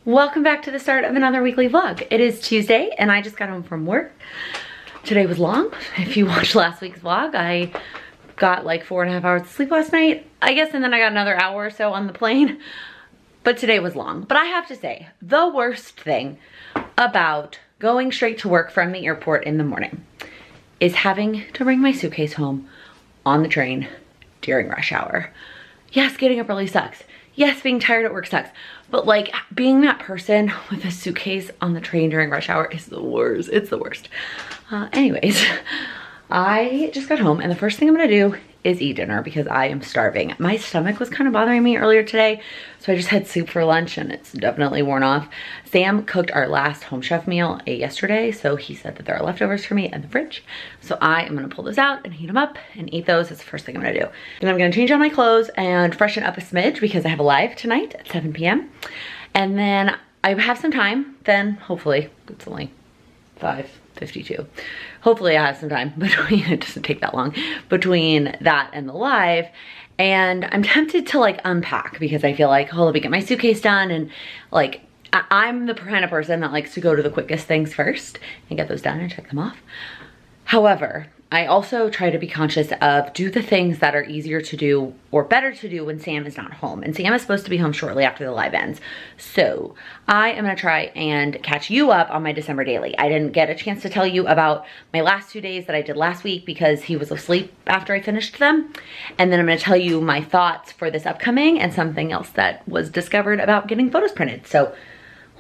Welcome back to the start of another weekly vlog. It is Tuesday and I just got home from work. Today was long. If you watched last week's vlog, I got like 4.5 hours of sleep last night, I guess, and then I got another hour or so on the plane. But today was long. But I have to say, the worst thing about going straight to work from the airport in the morning is having to bring my suitcase home on the train during rush hour. Yes, getting up early sucks. Yes, being tired at work sucks. But like being that person with a suitcase on the train during rush hour is the worst. It's the worst. Anyways, I just got home and the first thing I'm gonna do is eat dinner because I am starving. My stomach was kind of bothering me earlier today, so I just had soup for lunch and it's definitely worn off. Sam cooked our last Home Chef meal yesterday, so he said that there are leftovers for me in the fridge. So I am gonna pull those out and heat them up and eat those. That's the first thing I'm gonna do. Then I'm gonna change on my clothes and freshen up a smidge because I have a live tonight at 7 p.m. And then I have some time, then hopefully, it's only 5:52. Hopefully I have some time between, it doesn't take that long, between that and the live. And I'm tempted to like unpack because I feel like, oh, let me get my suitcase done. And like, I'm the kind of person that likes to go to the quickest things first and get those done and check them off. However, I also try to be conscious of do the things that are easier to do or better to do when Sam is not home. And Sam is supposed to be home shortly after the live ends. So I am gonna try and catch you up on my December daily. I didn't get a chance to tell you about my last 2 days that I did last week because he was asleep after I finished them. And then I'm gonna tell you my thoughts for this upcoming and something else that was discovered about getting photos printed. So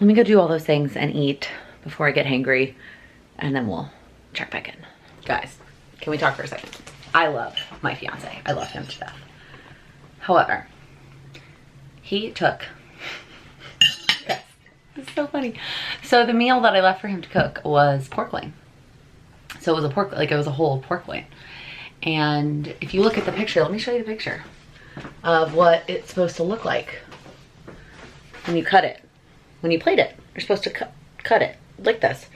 let me go do all those things and eat before I get hangry, and then we'll check back in. Guys, can we talk for a second? I love my fiance. I love him to death. However, he took, guys, this is so funny. So the meal that I left for him to cook was pork loin. So it was a pork, like it was a whole pork loin. And if you look at the picture, let me show you the picture of what it's supposed to look like when you cut it. When you plate it, you're supposed to cut it like this.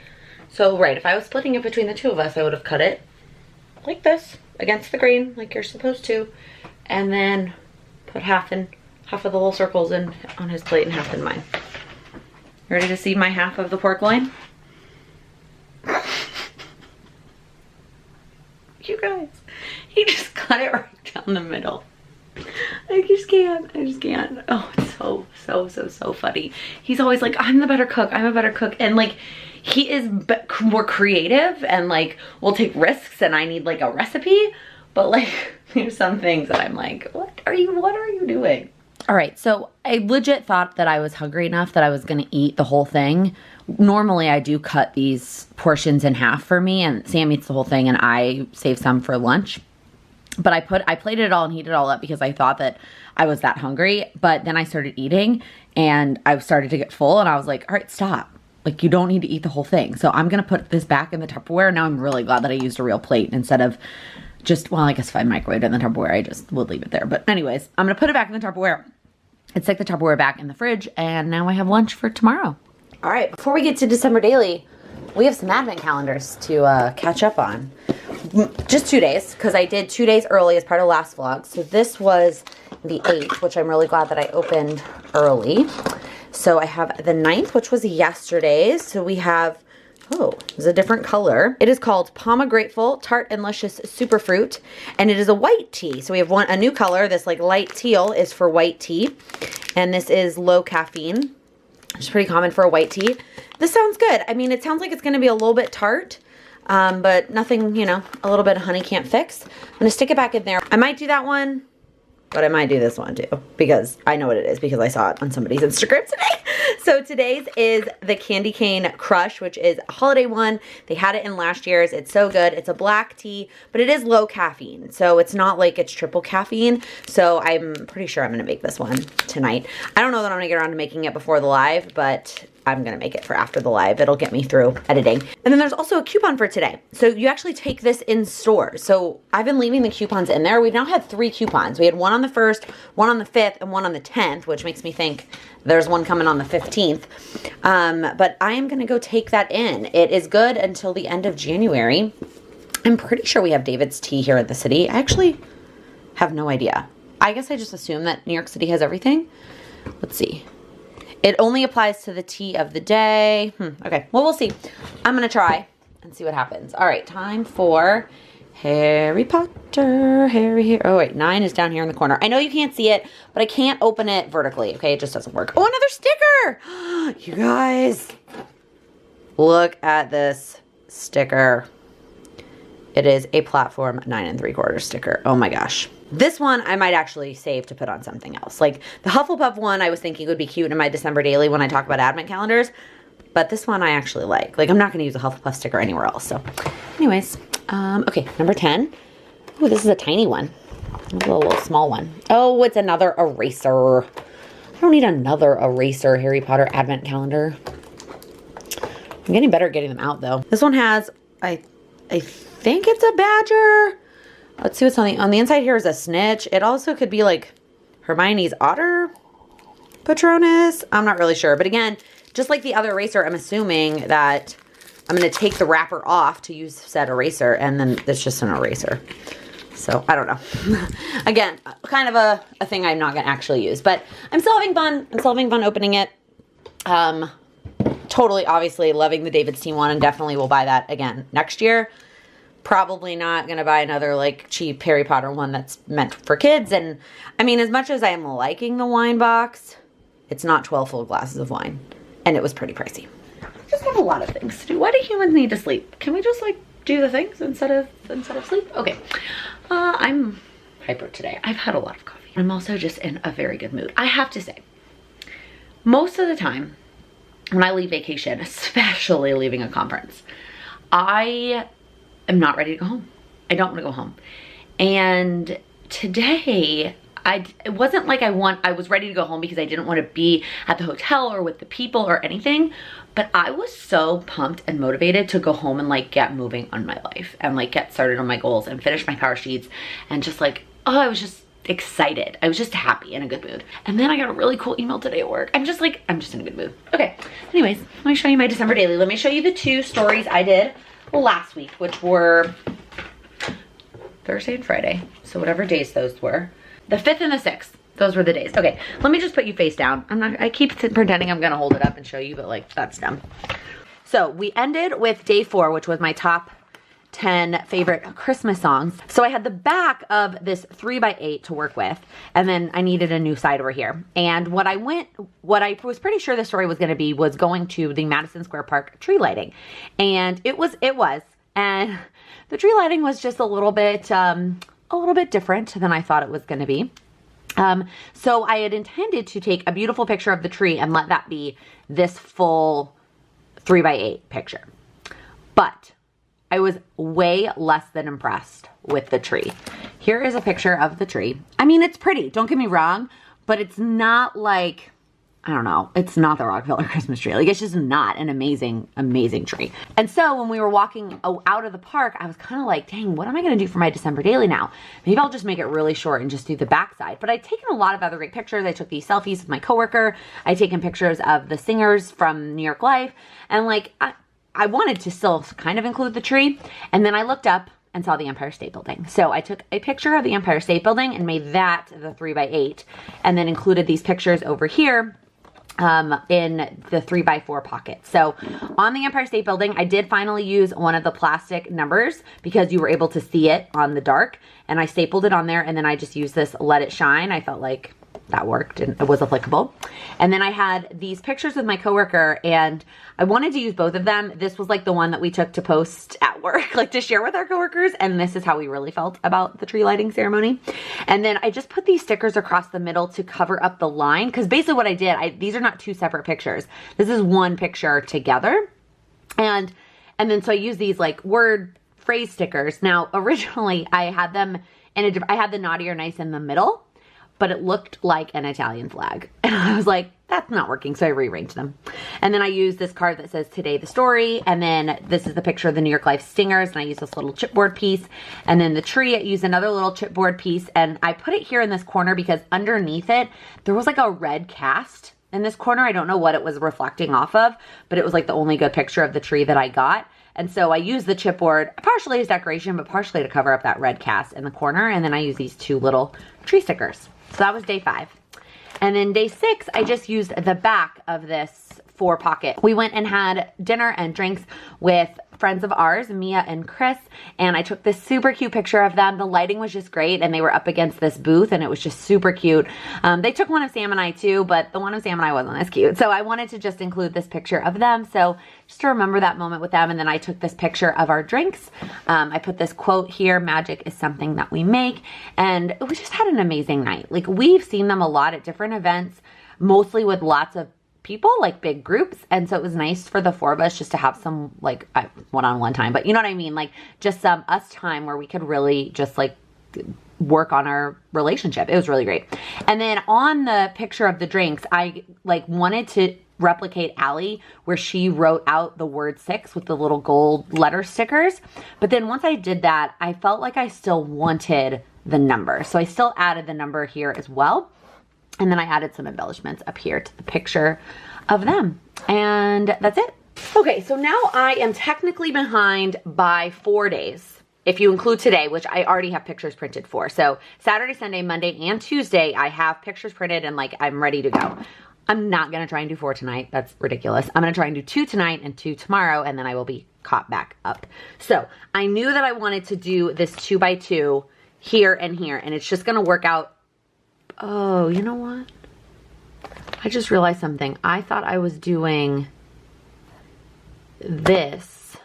So right, if I was splitting it between the two of us, I would have cut it like this against the grain, like you're supposed to, and then put half of the little circles in on his plate and half in mine. Ready to see my half of the pork loin? You guys, he just cut it right down the middle. I just can't. Oh, it's so funny. He's always like, I'm the better cook, I'm a better cook. And like, he is more creative and like will take risks, and I need like a recipe. But like, there's some things that I'm like, what are you doing? All right, so I legit thought that I was hungry enough that I was gonna eat the whole thing. Normally I do cut these portions in half for me, and Sam eats the whole thing and I save some for lunch. But I plated it all and heated it all up because I thought that I was that hungry. But then I started eating and I started to get full, and I was like, all right, stop. Like, you don't need to eat the whole thing. So I'm gonna put this back in the Tupperware. Now I'm really glad that I used a real plate instead of just, well, I guess if I microwaved it in the Tupperware, I just would leave it there. But anyways, I'm gonna put it back in the Tupperware and stick the Tupperware back in the fridge, and now I have lunch for tomorrow. All right, before we get to December daily, we have some advent calendars to catch up on. Just 2 days, because I did 2 days early as part of last vlog. So this was the 8th, which I'm really glad that I opened early. So I have the 9th, which was yesterday's. So we have, oh, it's a different color. It is called Pomegrateful Tart and Luscious Superfruit, and it is a white tea. So we have a new color. This like light teal is for white tea, and this is low caffeine, which is pretty common for a white tea. This sounds good. I mean, it sounds like it's gonna be a little bit tart, but nothing, you know, a little bit of honey can't fix. I'm gonna stick it back in there. I might do that one, but I might do this one too, because I know what it is because I saw it on somebody's Instagram today. So today's is the Candy Cane Crush, which is a holiday one. They had it in last year's. It's so good. It's a black tea, but it is low caffeine. So it's not like it's triple caffeine. So I'm pretty sure I'm gonna make this one tonight. I don't know that I'm gonna get around to making it before the live, but I'm gonna make it for after the live. It'll get me through editing. And then there's also a coupon for today. So you actually take this in store. So I've been leaving the coupons in there. We've now had 3 coupons. We had one on the 1st, one on the 5th, and one on the 10th, which makes me think there's one coming on the 15th. But I am gonna go take that in. It is good until the end of January. I'm pretty sure we have David's Tea here at the city. I actually have no idea. I guess I just assume that New York City has everything. Let's see. It only applies to the tea of the day. Okay, well, we'll see. I'm gonna try and see what happens. All right, time for Harry Potter. Oh wait, 9 is down here in the corner. I know you can't see it, but I can't open it vertically, okay? It just doesn't work. Oh, another sticker! You guys, look at this sticker. It is a platform 9 3/4 sticker. Oh my gosh. This one I might actually save to put on something else. Like the Hufflepuff one I was thinking would be cute in my December daily when I talk about advent calendars. But this one I actually like. Like, I'm not going to use a Hufflepuff sticker anywhere else. So anyways, okay, number 10. Oh, this is a tiny one. A little small one. Oh, it's another eraser. I don't need another eraser Harry Potter advent calendar. I'm getting better at getting them out though. This one has, I think it's a badger. Let's see what's on the inside. Here is a snitch. It also could be like Hermione's otter Patronus. I'm not really sure. But again, just like the other eraser, I'm assuming that I'm going to take the wrapper off to use said eraser, and then it's just an eraser. So I don't know. Again, kind of a thing I'm not going to actually use, but I'm still having fun. I'm still having fun opening it. Totally, obviously loving the David's Team one, and definitely will buy that again next year. Probably not going to buy another like cheap Harry Potter one that's meant for kids. And I mean, as much as I am liking the wine box, it's not 12 full glasses of wine, and it was pretty pricey. I just have a lot of things to do. Why do humans need to sleep? Can we just like do the things instead of sleep? Okay. I'm hyper today. I've had a lot of coffee. I'm also just in a very good mood. I have to say, most of the time when I leave vacation, especially leaving a conference, I am not ready to go home. I don't want to go home. And today, it wasn't like I was ready to go home because I didn't want to be at the hotel or with the people or anything, but I was so pumped and motivated to go home and like get moving on my life and like get started on my goals and finish my power sheets and just like, oh, I was just excited. I was just happy, in a good mood. And then I got a really cool email today at work. I'm just in a good mood. Okay, anyways, let me show you my December daily. Let me show you the 2 stories I did last week, which were Thursday and Friday. So whatever days those were. The 5th and the 6th. Those were the days. Okay, let me just put you face down. I keep pretending I'm gonna hold it up and show you, but like, that's dumb. So we ended with day 4, which was my top 10 favorite Christmas songs. So I had the back of this 3x8 to work with, and then I needed a new side over here. And what I was pretty sure the story was going to be was going to the Madison Square Park tree lighting. And it was, and the tree lighting was just a little bit different than I thought it was going to be. So I had intended to take a beautiful picture of the tree and let that be this full 3x8 picture. But I was way less than impressed with the tree. Here is a picture of the tree. I mean, it's pretty, don't get me wrong, but it's not like, I don't know, it's not the Rockefeller Christmas tree. Like, it's just not an amazing, amazing tree. And so when we were walking out of the park, I was kind of like, dang, what am I gonna do for my December daily now? Maybe I'll just make it really short and just do the backside. But I'd taken a lot of other great pictures. I took these selfies with my coworker. I'd taken pictures of the singers from New York Life. And like, I wanted to still kind of include the tree. And then I looked up and saw the Empire State Building. So I took a picture of the Empire State Building and made that the 3x8, and then included these pictures over here in the 3x4 pocket. So on the Empire State Building, I did finally use one of the plastic numbers because you were able to see it on the dark, and I stapled it on there, and then I just used this Let It Shine. I felt like that worked and it was applicable. And then I had these pictures with my coworker, and I wanted to use both of them. This was like the one that we took to post at work, like to share with our coworkers. And this is how we really felt about the tree lighting ceremony. And then I just put these stickers across the middle to cover up the line. Because basically what I did, these are not 2 separate pictures. This is one picture together. And then so I used these like word phrase stickers. Now, originally I had them I had the naughty or nice in the middle, but it looked like an Italian flag. And I was like, that's not working. So I rearranged them. And then I used this card that says Today the Story. And then this is the picture of the New York Life singers. And I used this little chipboard piece. And then the tree, I used another little chipboard piece. And I put it here in this corner because underneath it, there was like a red cast in this corner. I don't know what it was reflecting off of, but it was like the only good picture of the tree that I got. And so I used the chipboard partially as decoration, but partially to cover up that red cast in the corner. And then I used these 2 little tree stickers. So that was day 5. And then day 6, I just used the back of this 4 pocket. We went and had dinner and drinks with friends of ours, Mia and Chris, and I took this super cute picture of them. The lighting was just great, and they were up against this booth, and it was just super cute. They took one of Sam and I too, but the one of Sam and I wasn't as cute. So I wanted to just include this picture of them. So just to remember that moment with them. And then I took this picture of our drinks. I put this quote here, magic is something that we make. And we just had an amazing night. Like, we've seen them a lot at different events, mostly with lots of people, like big groups. And so it was nice for the 4 of us just to have some like one-on-one time, but you know what I mean? Like just some us time where we could really just like work on our relationship. It was really great. And then on the picture of the drinks, I like wanted to replicate Allie where she wrote out the word 6 with the little gold letter stickers. But then once I did that, I felt like I still wanted the number. So I still added the number here as well. And then I added some embellishments up here to the picture of them. And that's it. Okay, so now I am technically behind by 4 days. If you include today, which I already have pictures printed for. So Saturday, Sunday, Monday, and Tuesday, I have pictures printed and like I'm ready to go. I'm not gonna try and do 4 tonight. That's ridiculous. I'm gonna try and do 2 tonight and 2 tomorrow, and then I will be caught back up. So I knew that I wanted to do this 2x2 here and here, and it's just gonna work out. Oh, you know what? I just realized something. I thought I was doing this.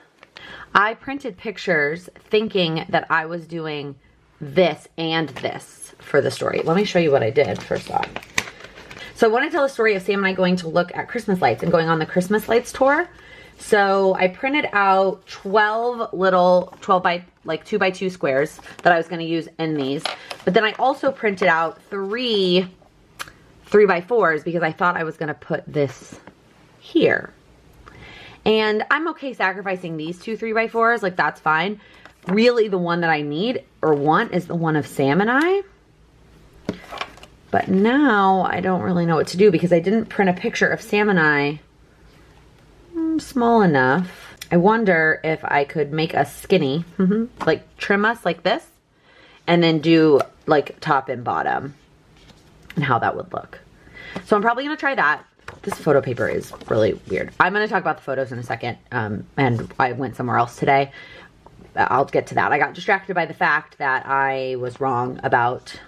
I printed pictures thinking that I was doing this and this for the story. Let me show you what I did first off. So I want to tell the story of Sam and I going to look at Christmas lights and going on the Christmas lights tour. So I printed out 12 little 2x2 squares that I was going to use in these. But then I also printed out 3 3x4s because I thought I was going to put this here. And I'm okay sacrificing these 2 3x4s, like that's fine. Really the one that I need or want is the one of Sam and I. But now I don't really know what to do because I didn't print a picture of Sam and I small enough. I wonder if I could make us skinny, like trim us like this, and then do like top and bottom and how that would look. So I'm probably gonna try that. This photo paper is really weird. I'm gonna talk about the photos in a second, and I went somewhere else today. I'll get to that. I got distracted by the fact that I was wrong about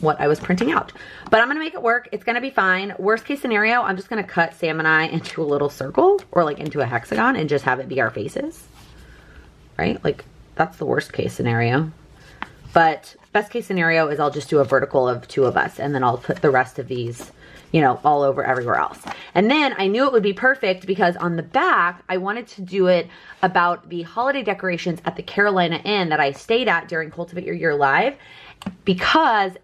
what I was printing out. But I'm gonna make it work. It's gonna be fine. Worst case scenario, I'm just gonna cut Sam and I into a little circle or like into a hexagon and just have it be our faces. Right? Like that's the worst case scenario. But best case scenario is I'll just do a vertical of 2 of us and then I'll put the rest of these, you know, all over everywhere else. And then I knew it would be perfect because on the back, I wanted to do it about the holiday decorations at the Carolina Inn that I stayed at during Cultivate Your Year Live, because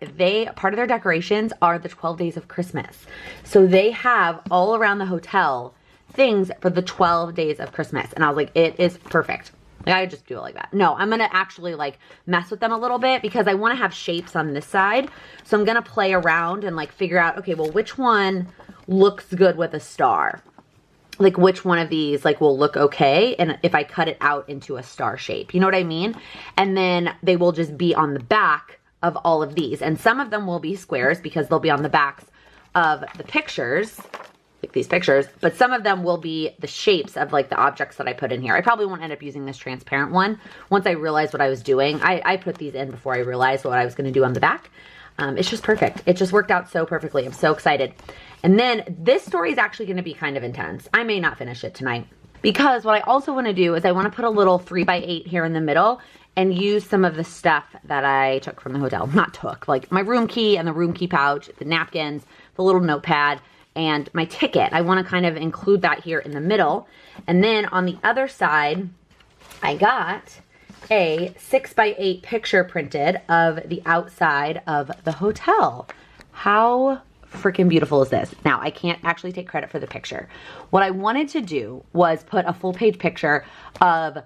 part of their decorations are the 12 days of Christmas. So they have all around the hotel things for the 12 days of Christmas. And I was like, it is perfect. Like, I just do it like that. No, I'm going to actually like mess with them a little bit because I want to have shapes on this side. So I'm going to play around and like figure out, okay, well, which one looks good with a star? Like which one of these like will look okay and if I cut it out into a star shape, you know what I mean? And then they will just be on the back of all of these. And some of them will be squares because they'll be on the backs of the pictures, like these pictures, but some of them will be the shapes of like the objects that I put in here. I probably won't end up using this transparent one once I realized what I was doing. I put these in before I realized what I was going to do on the back. It's just perfect. It just worked out so perfectly. I'm so excited. And then this story is actually going to be kind of intense. I may not finish it tonight because what I also want to do is I want to put a little 3x8 here in the middle and use some of the stuff that I took from the hotel. Not took, like my room key and the room key pouch, the napkins, the little notepad, and my ticket. I want to kind of include that here in the middle. And then on the other side, I got a 6x8 picture printed of the outside of the hotel. How freaking beautiful is this? Now, I can't actually take credit for the picture. What I wanted to do was put a full page picture of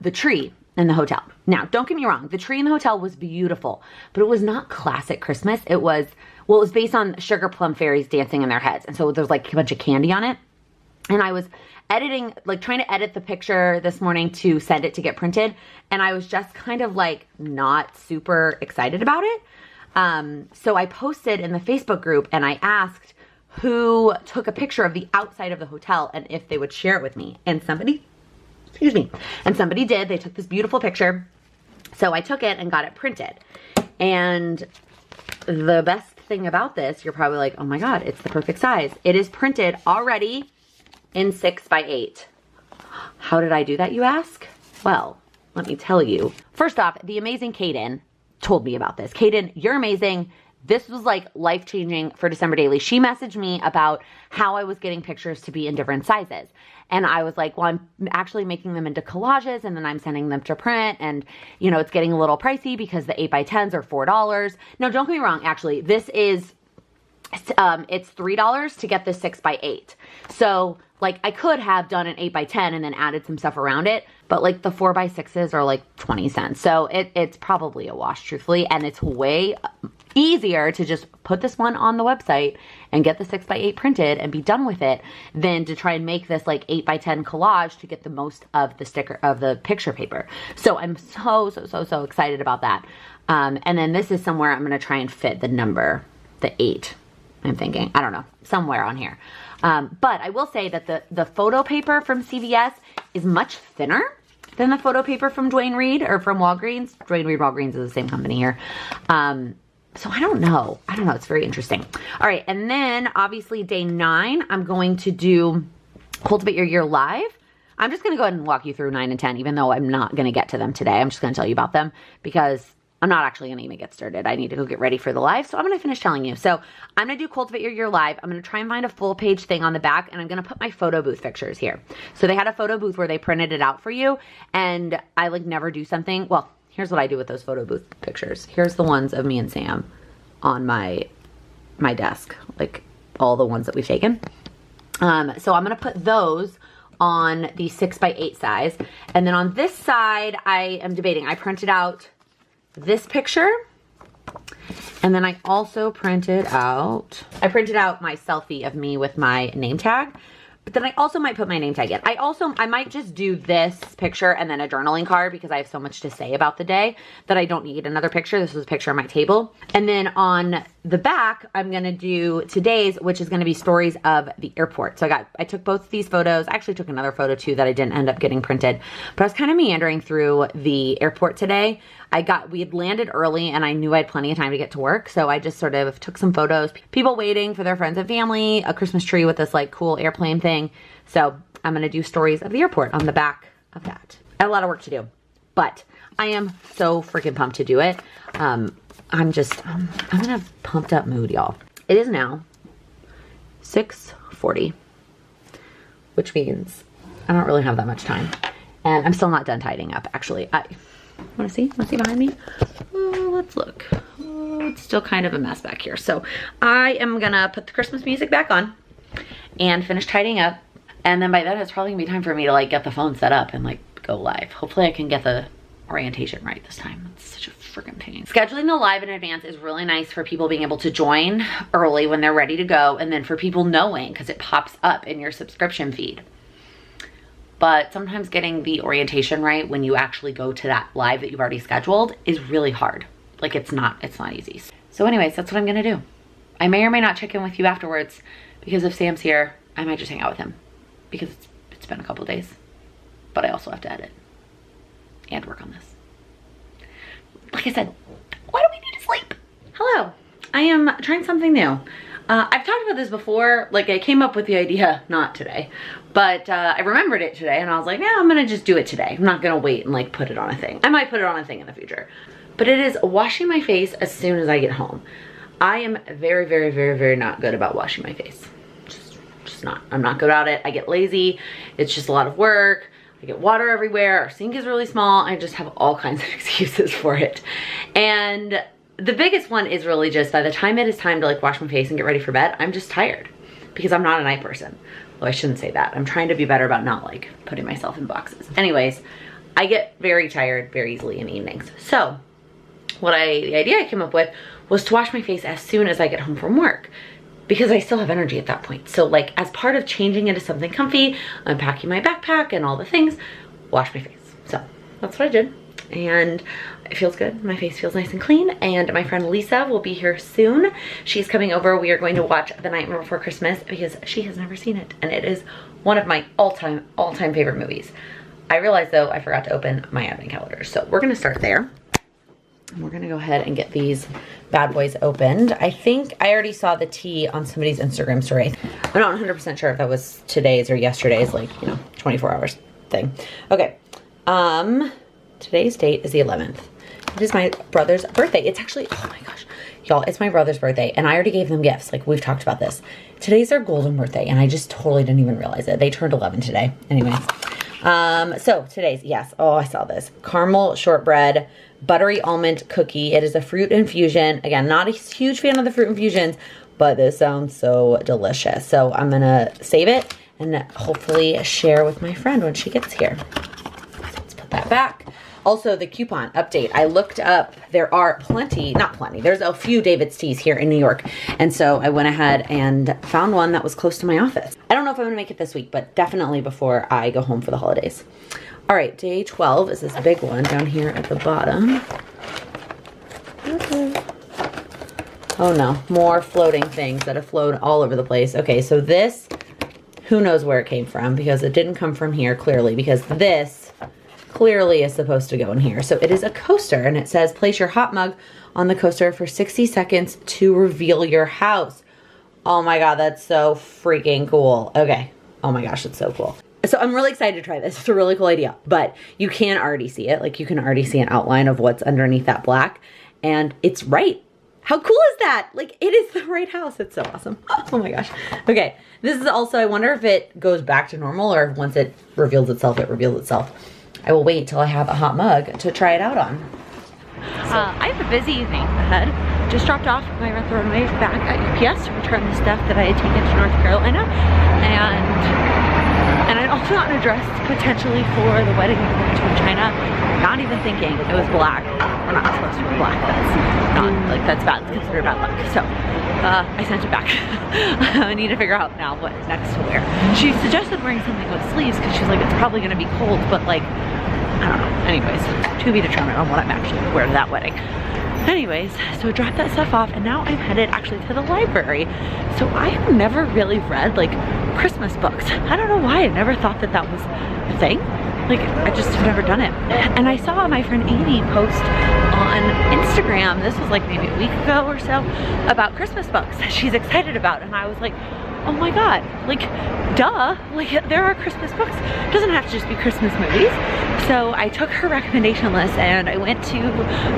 the tree in the hotel. Now, don't get me wrong, the tree in the hotel was beautiful, but it was not classic Christmas. It was, well, it was based on sugar plum fairies dancing in their heads. And so there's like a bunch of candy on it. And I was editing, like trying to edit the picture this morning to send it to get printed. And I was just kind of like not super excited about it. So I posted in the Facebook group and I asked who took a picture of the outside of the hotel and if they would share it with me. And somebody, excuse me, and somebody did. They took this beautiful picture. So I took it and got it printed. And the best thing about this, you're probably like, oh my God, it's the perfect size. It is printed already in 6x8. How did I do that, you ask? Well, let me tell you. First off, the amazing Kaden told me about this. Kaden, you're amazing. This was like life-changing for December Daily. She messaged me about how I was getting pictures to be in different sizes. And I was like, well, I'm actually making them into collages and then I'm sending them to print. And, you know, it's getting a little pricey because the 8x10s are $4. No, don't get me wrong. Actually, this is, it's $3 to get this 6x8. So like I could have done an 8x10 and then added some stuff around it, but like the 4x6s are like 20 cents. So it's probably a wash, truthfully. And it's way easier to just put this one on the website and get the 6x8 printed and be done with it than to try and make this like 8x10 collage to get the most of the sticker of the picture paper. So I'm so excited about that. And then this is somewhere I'm going to try and fit the number, the 8. I'm thinking, I don't know, somewhere on here. But I will say that the photo paper from CVS is much thinner than the photo paper from Duane Reade or from Walgreens. Duane Reade, Walgreens is the same company here. So I don't know. It's very interesting. All right. And then obviously day 9, I'm going to do Cultivate Your Year Live. I'm just going to go ahead and walk you through 9 and 10, even though I'm not going to get to them today. I'm just going to tell you about them because I'm not actually going to even get started. I need to go get ready for the live. So I'm going to finish telling you. So I'm going to do Cultivate Your Year Live. I'm going to try and find a full page thing on the back and I'm going to put my photo booth pictures here. So they had a photo booth where they printed it out for you and I like never do something. Well, here's what I do with those photo booth pictures. Here's the ones of me and Sam on my desk, like all the ones that we've taken. So I'm going to put those on the 6x8 size. And then on this side, I am debating. I printed out this picture. And then I also printed out my selfie of me with my name tag. But then I also might put my name tag in. I might just do this picture and then a journaling card because I have so much to say about the day that I don't need another picture. This was a picture on my table. And then on the back, I'm going to do today's, which is going to be stories of the airport. So I took both of these photos. I actually took another photo too that I didn't end up getting printed, but I was kind of meandering through the airport today. We had landed early and I knew I had plenty of time to get to work. So I just sort of took some photos, people waiting for their friends and family, a Christmas tree with this like cool airplane thing. So I'm going to do stories of the airport on the back of that. I have a lot of work to do, but I am so freaking pumped to do it. I'm in a pumped up mood, y'all. It is now 6:40, which means I don't really have that much time. And I'm still not done tidying up, actually. Want to see behind me? Oh, let's look. Oh, it's still kind of a mess back here. So I am gonna put the Christmas music back on and finish tidying up. And then by then it's probably gonna be time for me to like get the phone set up and like go live. Hopefully I can get the orientation right this time. It's such a freaking pain. Scheduling the live in advance is really nice for people being able to join early when they're ready to go. And then for people knowing, because it pops up in your subscription feed. But sometimes getting the orientation right when you actually go to that live that you've already scheduled is really hard. Like it's not easy. So anyways, that's what I'm gonna do. I may or may not check in with you afterwards because if Sam's here, I might just hang out with him because it's been a couple days. But I also have to edit and work on this. Like I said, why do we need to sleep? Hello, I am trying something new. I've talked about this before, like I came up with the idea, not today, but I remembered it today and I was like, yeah, I'm gonna just do it today. I'm not gonna wait and like put it on a thing. I might put it on a thing in the future. But it is washing my face as soon as I get home. I am very not good about washing my face. Just not. I'm not good at it. I get lazy. It's just a lot of work. I get water everywhere. Our sink is really small. I just have all kinds of excuses for it. And the biggest one is really just by the time it is time to like wash my face and get ready for bed, I'm just tired because I'm not a night person. Well, I shouldn't say that. I'm trying to be better about not like putting myself in boxes. Anyways, I get very tired very easily in the evenings. So the idea I came up with was to wash my face as soon as I get home from work because I still have energy at that point. So like as part of changing into something comfy, unpacking my backpack and all the things, wash my face. So that's what I did. and it feels good. My face feels nice and clean, and my friend Lisa will be here soon. She's coming over. We are going to watch The Nightmare Before Christmas because she has never seen it, and it is one of my all-time favorite movies. I realized though I forgot to open my advent calendar, so we're gonna start there. And we're gonna go ahead and get these bad boys opened. I think I already saw the tea on somebody's Instagram story. I'm not 100% sure if that was today's or yesterday's, like, you know, 24 hours thing. Okay, today's date is the 11th. It is my brother's birthday. It's actually, oh my gosh, y'all, it's my brother's birthday, and I already gave them gifts. Like, we've talked about this. Today's their golden birthday, and I just totally didn't even realize it. They turned 11 today. Anyways, so today's, yes, oh, I saw this. Caramel shortbread, buttery almond cookie. It is a fruit infusion. Again, not a huge fan of the fruit infusions, but this sounds so delicious. So I'm gonna save it and hopefully share with my friend when she gets here. So let's put that back. Also, the coupon update. I looked up, there are not plenty, there's a few David's Teas here in New York. And so I went ahead and found one that was close to my office. I don't know if I'm gonna make it this week, but definitely before I go home for the holidays. All right, day 12 is this big one down here at the bottom. Okay. Oh no, more floating things that have floated all over the place. Okay, so this, who knows where it came from, because it didn't come from here clearly, because this clearly is supposed to go in here. So it is a coaster, and it says place your hot mug on the coaster for 60 seconds to reveal your house. Oh my God, that's so freaking cool. Okay, oh my gosh, it's so cool. So I'm really excited to try this. It's a really cool idea, but you can already see it. Like, you can already see an outline of what's underneath that black, and it's right. How cool is that? Like, it is the right house. It's so awesome. Oh my gosh. Okay, this is also, I wonder if it goes back to normal, or once it reveals itself, it reveals itself. I will wait till I have a hot mug to try it out on. I have a busy evening ahead. Just dropped off my Rent the Runway back at UPS to return the stuff that I had taken to North Carolina, and I'd also gotten a dress potentially for the wedding I'm going to in China. Not even thinking it was black. We're not supposed to wear black. That's not, like, that's bad. It's considered bad luck. So I sent it back. I need to figure out now what next to wear. She suggested wearing something with sleeves because she's like, it's probably going to be cold, but like, I don't know. Anyways, to be determined on what I'm actually going to wear to that wedding. Anyways, so I dropped that stuff off, and now I'm headed actually to the library. So I have never really read like Christmas books. I don't know why. I never thought that that was a thing. Like, I just have never done it. And I saw my friend Amy post on Instagram, this was like maybe a week ago or so, about Christmas books that she's excited about. And I was like, oh my God, like, duh, like, there are Christmas books. It doesn't have to just be Christmas movies. So I took her recommendation list and I went to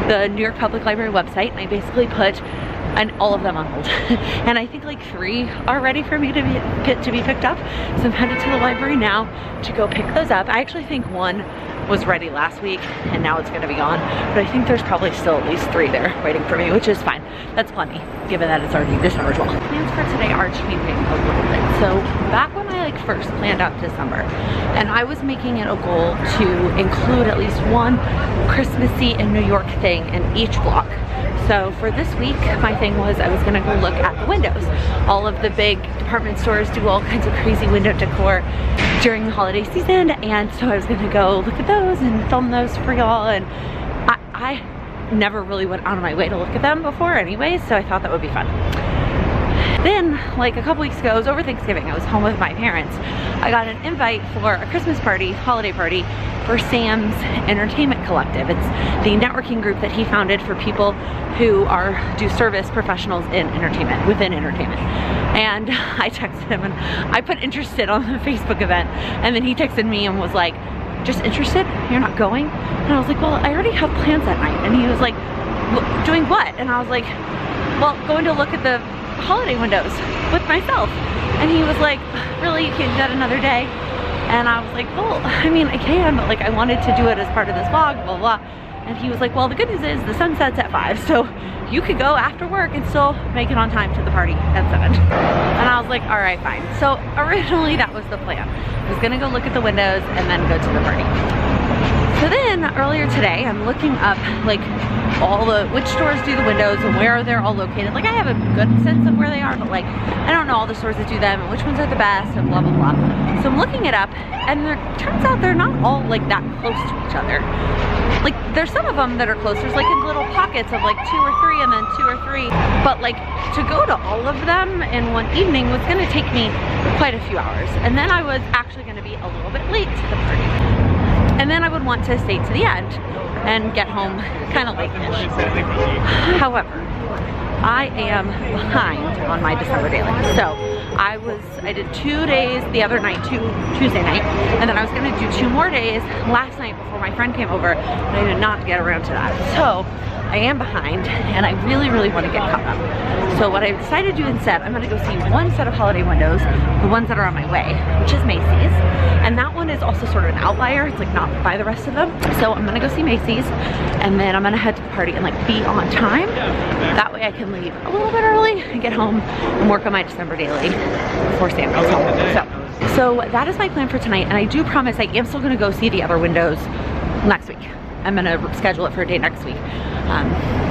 the New York Public Library website, and I basically put all of them on hold. And I think like 3 are ready for me to be picked up. So I'm headed to the library now to go pick those up. I actually think 1 was ready last week and now it's gonna be gone. But I think there's probably still at least 3 there waiting for me, which is fine. That's plenty, given that it's already December 12th. Plans for today are changing a little bit. So back when I like first planned out December, and I was making it a goal to include at least 1 Christmassy in New York thing in each vlog. So for this week, my thing was I was gonna go look at the windows. All of the big department stores do all kinds of crazy window decor during the holiday season, and so I was gonna go look at those and film those for y'all. And I never really went out of my way to look at them before anyway, so I thought that would be fun. Then, like a couple weeks ago, it was over Thanksgiving, I was home with my parents. I got an invite for a Christmas party, holiday party, for Sam's Entertainment Collective. It's the networking group that he founded for people who do service professionals in entertainment, within entertainment. And I texted him and I put interested on the Facebook event, and then he texted me and was like, just interested? You're not going? And I was like, well, I already have plans that night. And he was like, doing what? And I was like, well, going to look at the holiday windows with myself. And he was like, really, you can't do that another day? And I was like, well, I mean, I can, but like I wanted to do it as part of this vlog, blah, blah. And he was like, well, the good news is the sun sets at 5, so you could go after work and still make it on time to the party at 7. And I was like, all right, fine. So originally that was the plan. I was gonna go look at the windows and then go to the party. So then earlier today, I'm looking up like which stores do the windows and where they're all located. Like I have a good sense of where they are, but like I don't know all the stores that do them and which ones are the best and blah, blah, blah. So I'm looking it up, and turns out they're not all like that close to each other. Like there's some of them that are close. There's like in little pockets of like 2 or 3 and then 2 or 3. But like to go to all of them in one evening was gonna take me quite a few hours. And then I was actually gonna be a little bit late to the party. And then I would want to stay to the end and get home kind of late-ish. However, I am behind on my December daily. So I did 2 days the other night, Tuesday night, and then I was gonna do 2 more days last night before my friend came over, but I did not get around to that. So I am behind and I really, really want to get caught up. So what I decided to do instead, I'm gonna go see one set of holiday windows, the ones that are on my way, which is Macy's. And that one is also sort of an outlier. It's like not by the rest of them. So I'm gonna go see Macy's and then I'm gonna head to the party and like be on time. That way I can leave a little bit early and get home and work on my December daily before Sam goes home. So that is my plan for tonight. And I do promise I am still gonna go see the other windows next week. I'm gonna schedule it for a day next week.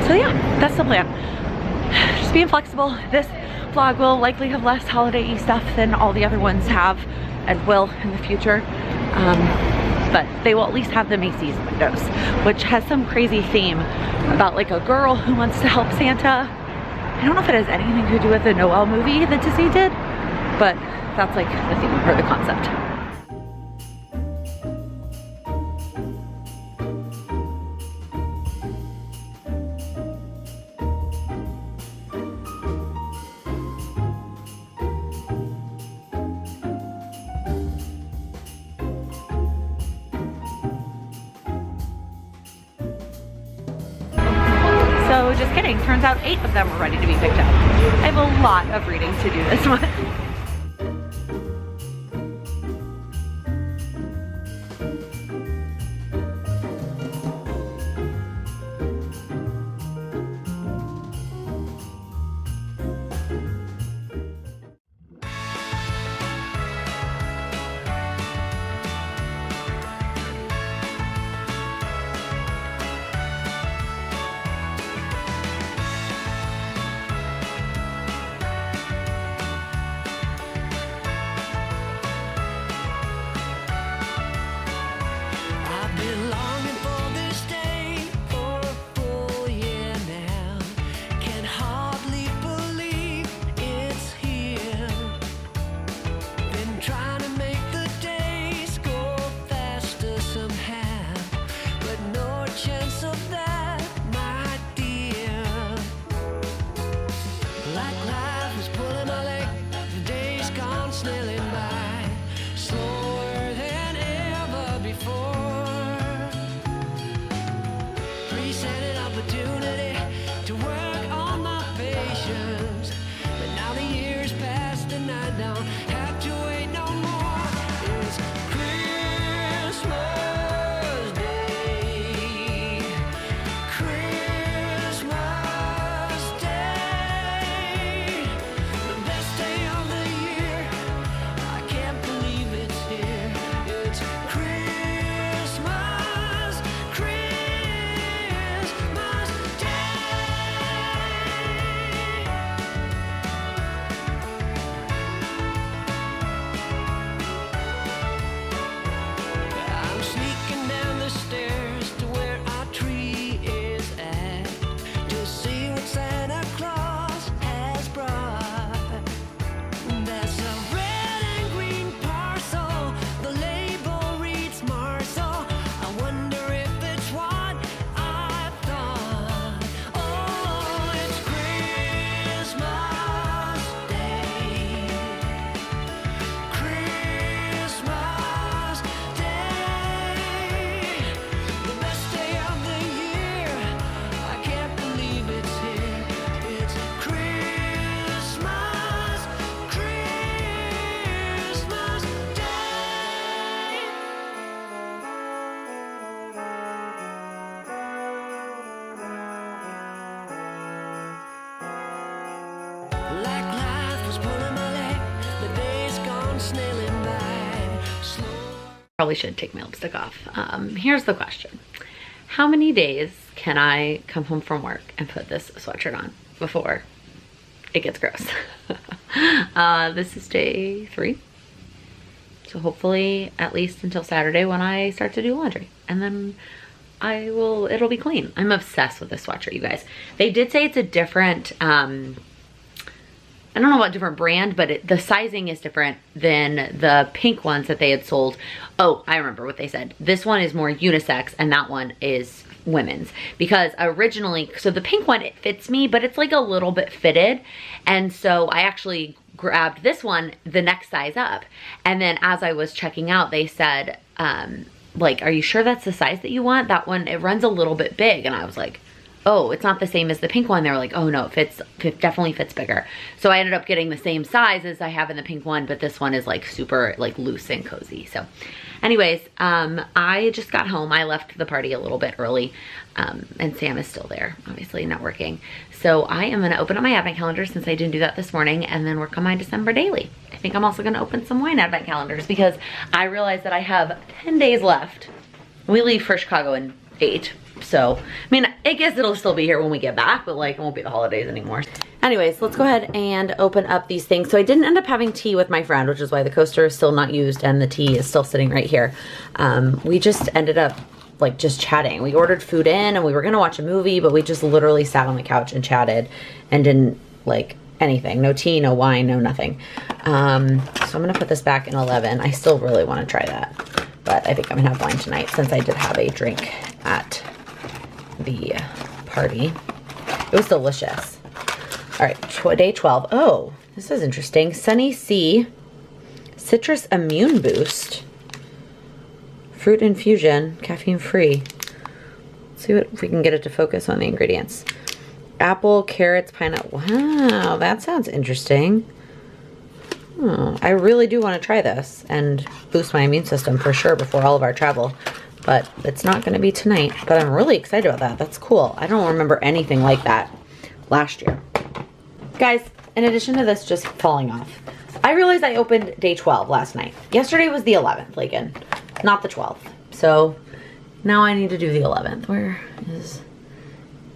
So yeah, that's the plan. Just being flexible. This vlog will likely have less holiday-y stuff than all the other ones have and will in the future. But they will at least have the Macy's windows, which has some crazy theme about like a girl who wants to help Santa. I don't know if it has anything to do with the Noel movie that Disney did, but that's like the theme or the concept. So just kidding, turns out 8 of them were ready to be picked up. I have a lot of reading to do this month. Probably should take my lipstick off. Here's the question. How many days can I come home from work and put this sweatshirt on before it gets gross? This is day 3. So hopefully at least until Saturday when I start to do laundry. And then it'll be clean. I'm obsessed with this sweatshirt, you guys. They did say it's a different, I don't know what different brand, but the sizing is different than the pink ones that they had sold. Oh, I remember what they said. This one is more unisex and that one is women's. Because originally, so the pink one, it fits me, but it's like a little bit fitted. And so I actually grabbed this one, the next size up. And then as I was checking out, they said, like, are you sure that's the size that you want? That one, it runs a little bit big. And I was like, oh, it's not the same as the pink one. They were like, oh no, it definitely fits bigger. So I ended up getting the same size as I have in the pink one, but this one is like super like loose and cozy. So anyways, I just got home. I left the party a little bit early, and Sam is still there, obviously not working. So I am gonna open up my advent calendar since I didn't do that this morning, and then work on my December daily. I think I'm also gonna open some wine advent calendars because I realized that I have 10 days left. We leave for Chicago in 8. So, I mean, I guess it'll still be here when we get back, but like it won't be the holidays anymore. Anyways, let's go ahead and open up these things. So I didn't end up having tea with my friend, which is why the coaster is still not used and the tea is still sitting right here. We just ended up like just chatting. We ordered food in and we were gonna watch a movie, but we just literally sat on the couch and chatted and didn't like anything. No tea, no wine, no nothing. So I'm gonna put this back in 11. I still really wanna try that, but I think I'm gonna have wine tonight since I did have a drink at the party. It was delicious. All right, day 12. Oh, this is interesting. Sunny C, citrus immune boost, fruit infusion, caffeine free. Let's see if we can get it to focus on the ingredients. Apple, carrots, pineapple. Wow, that sounds interesting. Oh, I really do want to try this and boost my immune system for sure before all of our travel. But it's not going to be tonight. But I'm really excited about that. That's cool. I don't remember anything like that last year. Guys, in addition to this just falling off, I realized I opened day 12 last night. Yesterday was the 11th, Laken, not the 12th. So now I need to do the 11th. Where is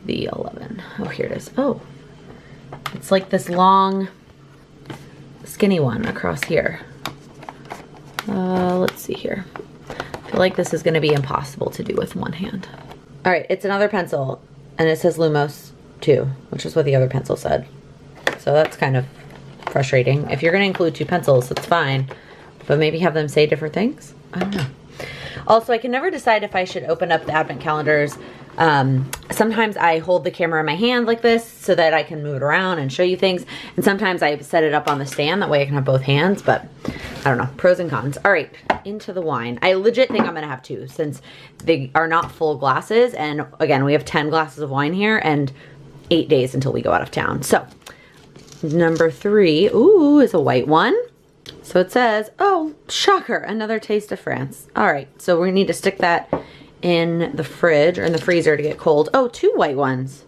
the 11? Oh, here it is. Oh, it's like this long, skinny one across here. Let's see here. I feel like this is going to be impossible to do with one hand. All right, it's another pencil, and it says Lumos 2, which is what the other pencil said. So that's kind of frustrating. If you're going to include 2 pencils, that's fine, but maybe have them say different things. I don't know. Also, I can never decide if I should open up the advent calendars. Sometimes I hold the camera in my hand like this so that I can move it around and show you things. And sometimes I set it up on the stand. That way I can have both hands, but I don't know. Pros and cons. All right, into the wine. I legit think I'm going to have 2 since they are not full glasses. And again, we have 10 glasses of wine here and 8 days until we go out of town. So number 3, ooh, is a white one. So it says, oh, shocker, another taste of France. All right, so we need to stick that in the fridge or in the freezer to get cold. Oh, 2 white ones.